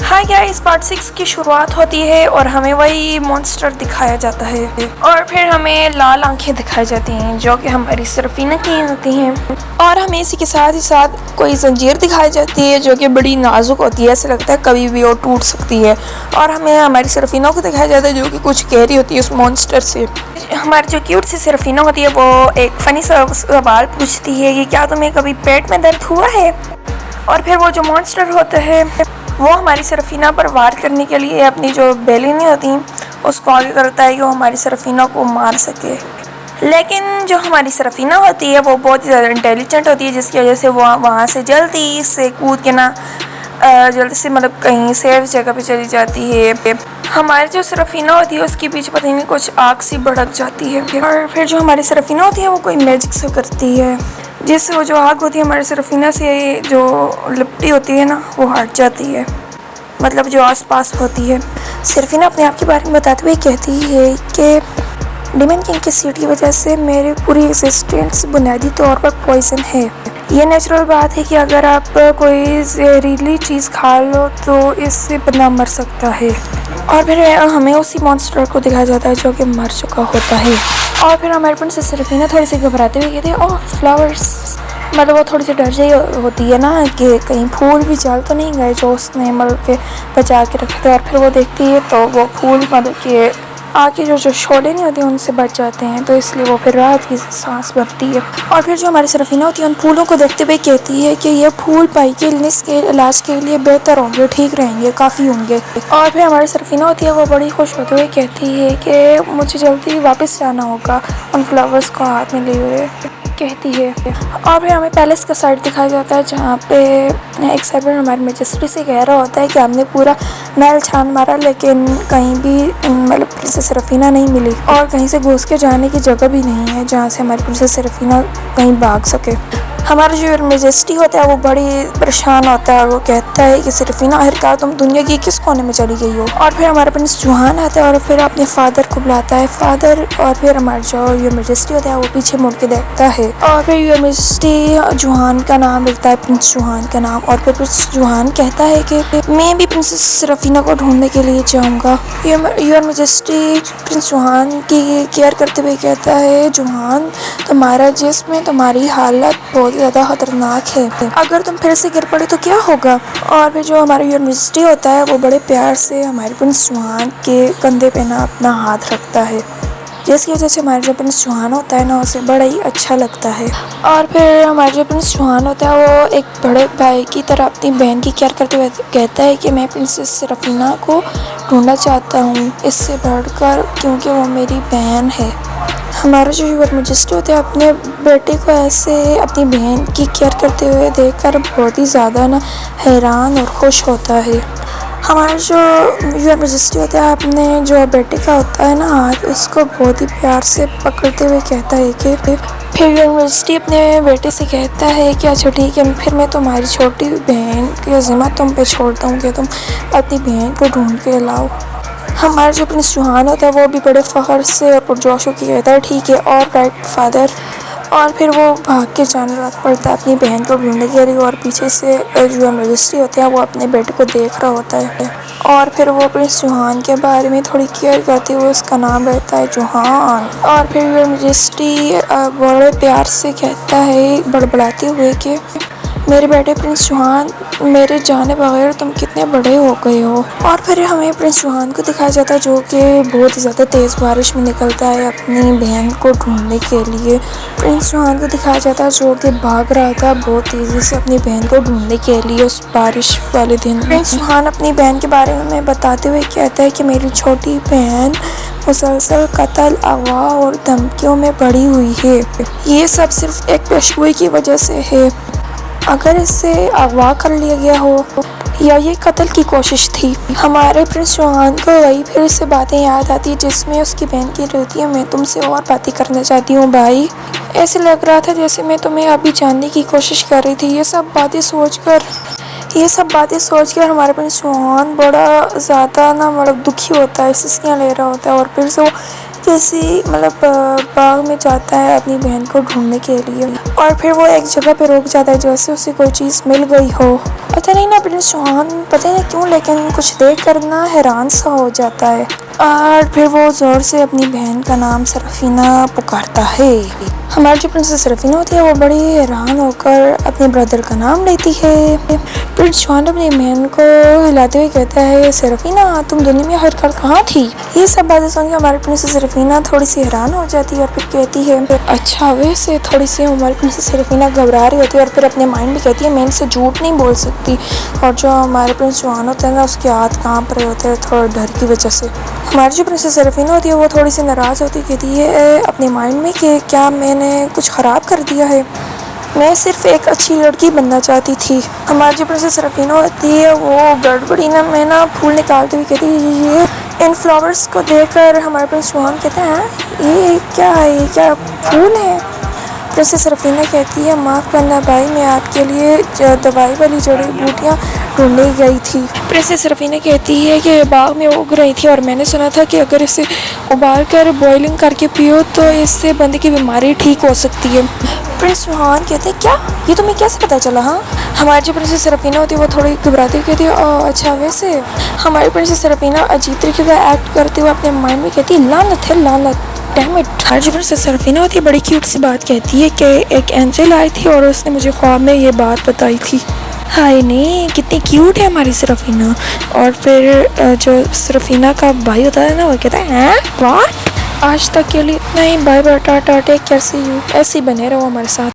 हाँ guys, part 6 की शुरुआत होती है और हमें वही मॉन्स्टर दिखाया जाता है और फिर हमें लाल आंखें दिखाई जाती हैं जो कि हमारी सरफीना की होती हैं और हमें इसी के साथ ही साथ कोई जंजीर दिखाई जाती है जो कि बड़ी नाजुक होती है, ऐसा लगता है कभी भी वो टूट सकती है। और हमें हमारी सरफीना को दिखाया जाता है जो कि कुछ कह रही होती है उस मॉन्स्टर से। हमारी जो क्यूट सी सरफीना होती है वो एक फ़नी सवाल पूछती है कि क्या तुम्हें कभी पेट में दर्द हुआ है। और फिर वो जो मॉन्स्टर होता है वो हमारी सरफीना पर वार करने के लिए अपनी जो बेलिनी होती हैं उसको आगे करता है कि वो हमारी सरफीना को मार सके। लेकिन जो हमारी सरफीना होती है वो बहुत ही ज़्यादा इंटेलिजेंट होती है, जिसकी वजह से वो वहाँ से जल्दी से कूद के ना जल्दी से मतलब कहीं सेफ जगह पे चली जाती है। हमारी जो सरफीना होती है उसके पीछे पता नहीं कुछ आग सी भड़क जाती है और फिर जो हमारी सरफीना होती है वो कोई मैजिक से करती है जिससे वो जो आग होती है हमारी सरफीना से जो लिपटी होती है ना वो हट जाती है, मतलब जो आसपास होती है। सरफीना अपने आप के बारे में बताते हुए कहती है कि डिमन किंग के सीट की वजह से मेरे पूरी एग्जिस्टेंस बुनियादी तौर पर पॉइजन है। ये नेचुरल बात है कि अगर आप कोई जहरीली चीज़ खा लो तो इससे बंदा मर सकता है। और फिर हमें उसी मॉन्स्टर को दिखाया जाता है जो कि मर चुका होता है। और फिर हमारे प्रिंसेस सरफीना थोड़ी सी घबराते हुए कहते हैं ओह फ्लावर्स, मतलब वो थोड़ी सी डर जाई होती है ना कि कहीं फूल भी जल तो नहीं गए जो उसने मतलब के बचा के रखे थे। और फिर वो देखती है तो वो फूल मतलब कि आके जो शोले नहीं होते उनसे बच जाते हैं, तो इसलिए वो फिर राहत की सांस भरती है। और फिर जो हमारी सरफीना होती है उन फूलों को देखते हुए कहती है कि ये फूल पाई के इलनेस के इलाज के लिए बेहतर होंगे, ठीक रहेंगे, काफ़ी होंगे। और फिर हमारी सरफीना होती है वो बड़ी खुश होते हुए कहती है कि मुझे जल्दी वापस जाना होगा, उन फ्लावर्स को हाथ में लिए हुए कहती है। और फिर हमें पैलेस का साइड दिखाया जाता है जहाँ पे एक सर्वेंट हमारी मैजेस्टी से कह रहा होता है कि हमने पूरा महल छान मारा लेकिन कहीं भी मतलब प्रिंसेस सरफीना नहीं मिली और कहीं से घुस के जाने की जगह भी नहीं है जहाँ से हमारी प्रिंसेस सरफीना कहीं भाग सके। हमारा जो मैजेस्टी होता है वो बड़ी परेशान होता है और वो कहता है कि सरफीना आखिरकार तुम दुनिया की किस कोने में चली गई हो। और फिर हमारा प्रिंस जुहान आता है और फिर अपने फादर को बुलाता है फादर। और फिर हमारा जो योर मैजेस्टी होता है वो पीछे मुड़ के देखता है और फिर योर मैजेस्टी जुहान का नाम लिखता है, प्रिंस जुहान का नाम। और फिर प्रिंस जुहान कहता है कि मैं भी प्रिंसेस सरफीना को ढूंढने के लिए जाऊँगा। योर मैजेस्टी प्रिंस जुहान की केयर करते हुए कहता है जुहान तुम्हारा जिस्म तुम्हारी हालत बहुत ज़्यादा खतरनाक है, अगर तुम फिर से गिर पड़े तो क्या होगा। और फिर जो हमारा यूनिवर्सिटी होता है वो बड़े प्यार से हमारे प्रिंस जुहान के कंधे पे ना अपना हाथ रखता है जिसकी वजह से हमारा जो प्रिंस जुहान होता है ना उसे बड़ा ही अच्छा लगता है। और फिर हमारा जो प्रिंस जुहान होता है वो एक बड़े भाई की तरह अपनी बहन की केयर करते हुए कहता है कि मैं प्रिंसेस सरफीना को ढूंढना चाहता हूँ इससे बढ़कर, क्योंकि वो मेरी बहन है। हमारा जो योर मैजेस्टी होता है अपने बेटे को ऐसे अपनी बहन की केयर करते हुए देखकर बहुत ही ज़्यादा ना हैरान और खुश होता है। हमारा जो योर मैजेस्टी होता है अपने जो बेटे का होता है ना हाथ, उसको बहुत ही प्यार से पकड़ते हुए कहता है कि फिर योर मैजेस्टी अपने बेटे से कहता है कि अच्छा ठीक है, फिर मैं तुम्हारी छोटी बहन की ज़िम्मा तुम पे छोड़ता हूँ कि तुम अपनी बहन को ढूंढ के लाओ। हमारा जो प्रिंस जुहान होता है वो भी बड़े फ़ख्र से और पुरजोश होकर कहता है ठीक है और राइट फादर। और फिर वो भाग के जाने लग पड़ता है अपनी बहन को ढूंढने के लिए और पीछे से जो मैजेस्टी होते हैं वो अपने बेटे को देख रहा होता है। और फिर वो प्रिंस जुहान के बारे में थोड़ी केयर करते हुए उसका नाम रहता है जुहान। और फिर वो मैजेस्टी बड़े प्यार से कहता है बड़बड़ाते हुए कि मेरे बेटे प्रिंस जुहान, मेरे जाने बगैर तुम कितने बड़े हो गए हो। और फिर हमें प्रिंस जुहान को दिखाया जाता है जो कि बहुत ही ज़्यादा तेज़ बारिश में निकलता है अपनी बहन को ढूंढने के लिए। प्रिंस जुहान को दिखाया जाता है जो कि भाग रहा था बहुत तेज़ी से अपनी बहन को ढूंढने के लिए उस बारिश वाले दिन। प्रिंस जुहान अपनी बहन के बारे में बताते हुए कहता है कि मेरी छोटी बहन मुसलसल कत्ल, अगवा और धमकियों में पड़ी हुई है। ये सब सिर्फ एक पेशगोई की वजह से है। अगर इससे अगवा कर लिया गया हो या ये कत्ल की कोशिश थी। हमारे प्रिंस जुहान को वही फिर से बातें याद आती है जिसमें उसकी बहन की रहती है मैं तुमसे और बातें करना चाहती हूँ भाई, ऐसे लग रहा था जैसे मैं तुम्हें अभी जानने की कोशिश कर रही थी। ये सब बातें सोचकर हमारे प्रिंस जुहान बड़ा ज़्यादा ना मतलब दुखी होता है, सिसकियाँ ले रहा होता है और फिर से वो किसी मतलब बाग में जाता है अपनी बहन को ढूंढने के लिए और फिर वो एक जगह पे रुक जाता है जैसे उसे कोई चीज़ मिल गई हो। पता नहीं ना प्रिंस चौहान पता नहीं क्यों लेकिन कुछ देख कर ना हैरान सा हो जाता है और फिर वो ज़ोर से अपनी बहन का नाम सरफीना पुकारता है। हमारी जो प्रिंसेस सरफीना होती है वो बड़ी हैरान होकर अपने ब्रदर का नाम लेती है। प्रिंस चौहान अपनी बहन को हिलाते हुए कहता है, सरफीना तुम दुनिया में आखिरकार कहाँ थी? ये सब बातें सुन के हमारी प्रिंसेस सरफीना थोड़ी सी हैरान हो जाती है और फिर कहती है, अच्छा वैसे थोड़ी सी हमारी प्रिंसेस सरफीना घबरा रही होती है और फिर अपने माइंड में कहती है मैं इनसे झूठ नहीं बोल सकती। और जो हमारे प्रिंस चौहान होता है ना उसके हाथ काँप रहे होते हैं थोड़ा डर की वजह से। हमारी जो प्रिंसेस सरफीना होती है वो थोड़ी सी नाराज़ होती कहती है अपने माइंड में कि क्या मैंने कुछ ख़राब कर दिया है, मैं सिर्फ एक अच्छी लड़की बनना चाहती थी। हमारी जो प्रिंसेस सरफीना होती है वो गड़बड़ी ना में ना फूल निकालते हुए कहती है ये इन फ्लावर्स को देखकर हमारे प्रिंस चौहान कहते हैं ये क्या है, ये क्या फूल है? प्रिंसेस सरफीना कहती है माफ़ करना भाई मैं आपके लिए दवाई वाली जड़ी बूटियाँ ढूंढने गई थी। प्रिंसेस सरफीना कहती है कि बाग में उग रही थी और मैंने सुना था कि अगर इसे उबाल कर बॉइलिंग करके पियो तो इससे बंदे की बीमारी ठीक हो सकती है। प्रिंस चौहान कहते हैं क्या, ये तुम्हें कैसे पता चला? हाँ, हमारी जो प्रिंसेस सरफीना होती है वो थोड़ी घबराती कहती है अच्छा वैसे। हमारी प्रिंसेस सरफीना अजीब तरीके का एक्ट करते हुए अपने माइंड में कहती है लानत है लानत, डैम इट। हमारी जो प्रिंसेस सरफीना होती है बड़ी क्यूट सी बात कहती है कि एक एंजल आई थी और उसने मुझे ख्वाब में ये बात बताई थी। हाय नहीं कितनी क्यूट है हमारी सरफीना। और फिर जो सरफीना का भाई होता है ना वो कहता है व्हाट, आज तक के लिए इतना ही, bye bye tata take care see you, ऐसे ही बने रहो हमारे साथ।